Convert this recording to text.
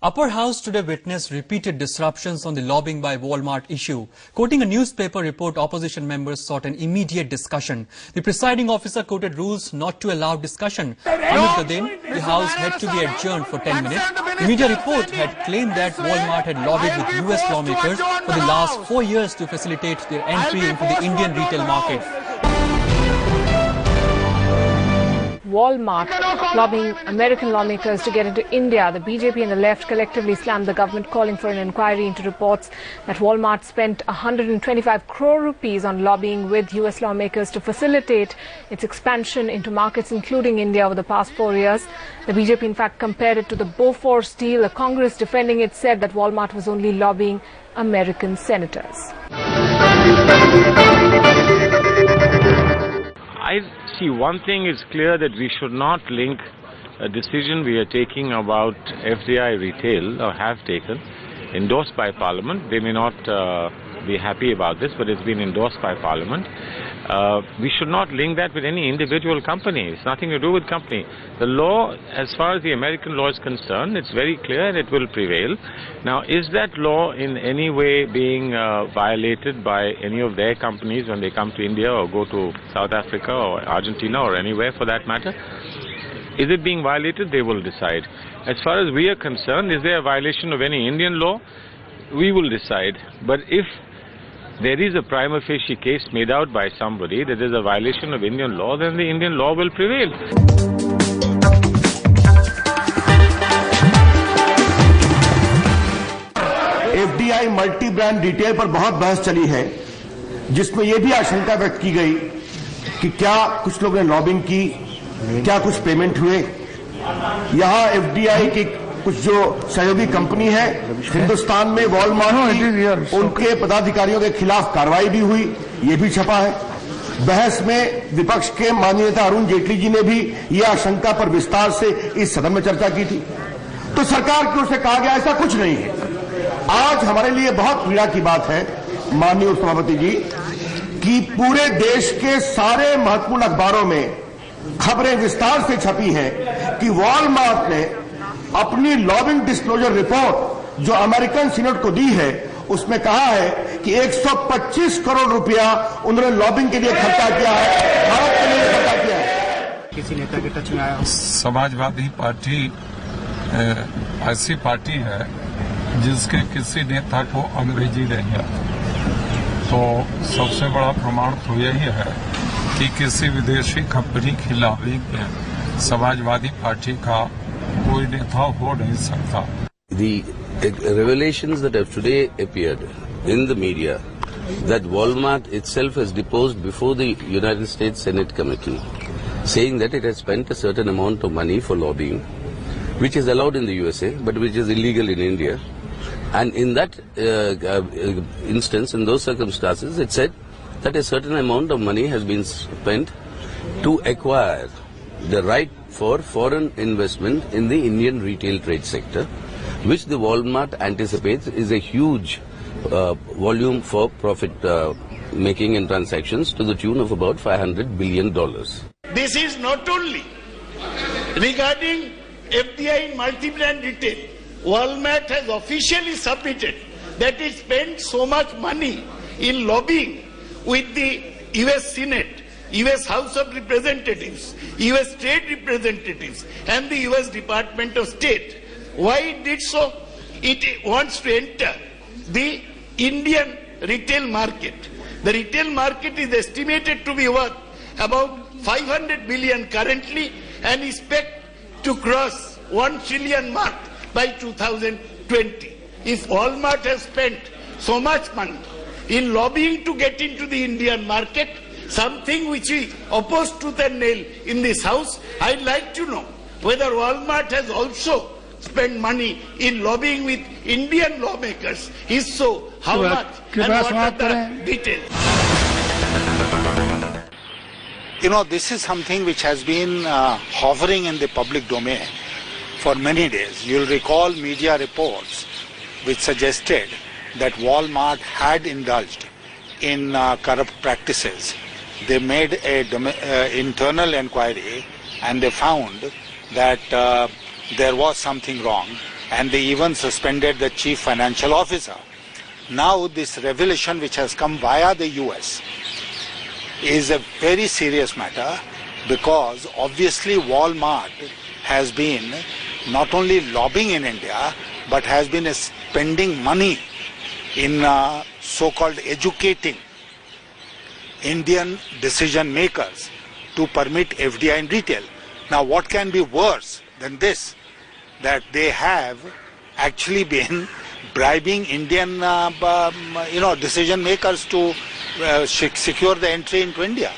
Upper House today witnessed repeated disruptions on the lobbying by Walmart issue. Quoting a newspaper report, opposition members sought an immediate discussion. The presiding officer quoted rules not to allow discussion. Amid the the House had to be adjourned for 10 minutes. The media report had claimed that Walmart had lobbied with US lawmakers for the last 4 years to facilitate their entry into the Indian retail market. Walmart lobbying American lawmakers to get into India. The BJP and the left collectively slammed the government, calling for an inquiry into reports that Walmart spent 125 crore rupees on lobbying with US lawmakers to facilitate its expansion into markets including India over the past 4 years. The BJP in fact compared it to the Bofors deal. The Congress defending it said that Walmart was only lobbying American senators. I see one thing is clear, that we should not link a decision we are taking about FDI retail, or have taken, endorsed by Parliament. They may not be happy about this, but it's been endorsed by Parliament. We should not link that with any individual company. It's nothing to do with company. The law, as far as the American law is concerned, it's very clear and it will prevail. Now, is that law in any way being violated by any of their companies when they come to India or go to South Africa or Argentina or anywhere for that matter? Is it being violated? They will decide. As far as we are concerned, is there a violation of any Indian law? We will decide. But if there is a prima facie case made out by somebody that there is a violation of Indian law, then the Indian law will prevail. FDI multi brand retail पर बहुत बहस चली है, जिसमें यह भी आशंका व्यक्त की गई कि क्या कुछ लोगों ने लॉबिंग की, क्या कुछ पेमेंट हुए। यहां FDI की कुछ जो सहयोगी कंपनी है हिंदुस्तान में, वॉलमार्ट की, उनके पदाधिकारियों के खिलाफ कार्रवाई भी हुई, ये भी छपा है। बहस में विपक्ष के माननीय नेता अरुण जेटली जी ने भी यह आशंका पर विस्तार से इस सदन में चर्चा की थी। तो सरकार की ओर से कहा गया ऐसा कुछ नहीं है। आज हमारे लिए बहुत पीड़ा की बात है माननीय उपसभापति जी, कि पूरे देश के सारे महत्वपूर्ण अखबारों में खबरें विस्तार से छपी हैं कि वॉलमार्ट ने अपनी लॉबिंग डिस्क्लोजर रिपोर्ट जो अमेरिकन सीनेट को दी है, उसमें कहा है कि 125 करोड़ रुपया उन्होंने लॉबिंग के लिए खर्चा किया है, भारत के लिए खर्चा किया है। किसी नेता के टच में आया? समाजवादी पार्टी ऐसी पार्टी है जिसके किसी नेता को अंग्रेजी नहीं आती, तो सबसे बड़ा प्रमाण तो यही है कि किसी विदेशी कंपनी की लॉबिंग में समाजवादी पार्टी का कोई नेता हो नहीं सकता। The revelations that have today appeared in the media that Walmart itself has deposed before the United States Senate Committee, saying that it has spent a certain amount of money for lobbying, which is allowed in the USA, but which is illegal in India. And in that instance, in those circumstances, it said that a certain amount of money has been spent to acquire the right for foreign investment in the Indian retail trade sector, which the Walmart anticipates is a huge volume for profit making and transactions to the tune of about $500 billion. This is not only regarding FDI in multi-brand retail. Walmart has officially submitted that it spent so much money in lobbying with the US Senate, US House of Representatives, US Trade Representatives and the US Department of State. Why it did so? It wants to enter the Indian retail market. The retail market is estimated to be worth about 500 billion currently and is expected to cross 1 trillion mark by 2020. If Walmart has spent so much money in lobbying to get into the Indian market, something which we oppose tooth and nail in this house, I'd like to know whether Walmart has also spent money in lobbying with Indian lawmakers. If so, how much and what are the details? You know, this is something which has been hovering in the public domain for many days. You'll recall media reports which suggested that Walmart had indulged in corrupt practices. They made a internal inquiry and they found that there was something wrong and they even suspended the chief financial officer. Now this revelation which has come via the US is a very serious matter, because obviously Walmart has been not only lobbying in India but has been spending money in so-called educating Indian decision makers to permit FDI in retail. Now what can be worse than this? That they have actually been bribing Indian decision makers to secure the entry into India.